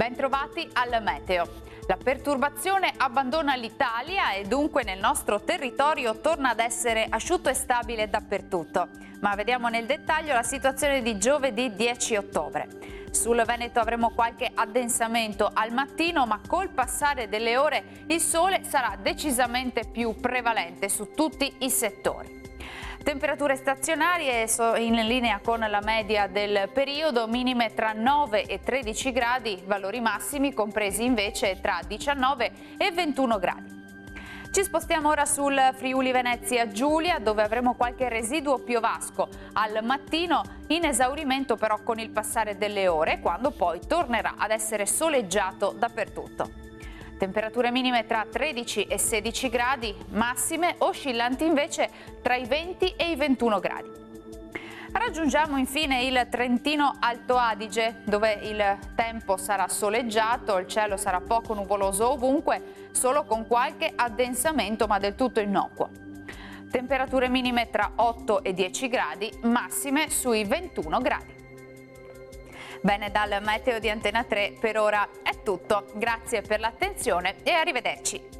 Bentrovati al meteo. La perturbazione abbandona l'Italia e dunque nel nostro territorio torna ad essere asciutto e stabile dappertutto. Ma vediamo nel dettaglio la situazione di giovedì 10 ottobre. Sul Veneto avremo qualche addensamento al mattino, ma col passare delle ore il sole sarà decisamente più prevalente su tutti i settori. Temperature stazionarie in linea con la media del periodo, minime tra 9 e 13 gradi, valori massimi compresi invece tra 19 e 21 gradi. Ci spostiamo ora sul Friuli Venezia Giulia, dove avremo qualche residuo piovasco al mattino, in esaurimento però con il passare delle ore, quando poi tornerà ad essere soleggiato dappertutto. Temperature minime tra 13 e 16 gradi, massime oscillanti invece tra i 20 e i 21 gradi. Raggiungiamo infine il Trentino Alto Adige, dove il tempo sarà soleggiato, il cielo sarà poco nuvoloso ovunque, solo con qualche addensamento ma del tutto innocuo. Temperature minime tra 8 e 10 gradi, massime sui 21 gradi. Bene, dal meteo di Antena 3 per ora è tutto, grazie per l'attenzione e arrivederci.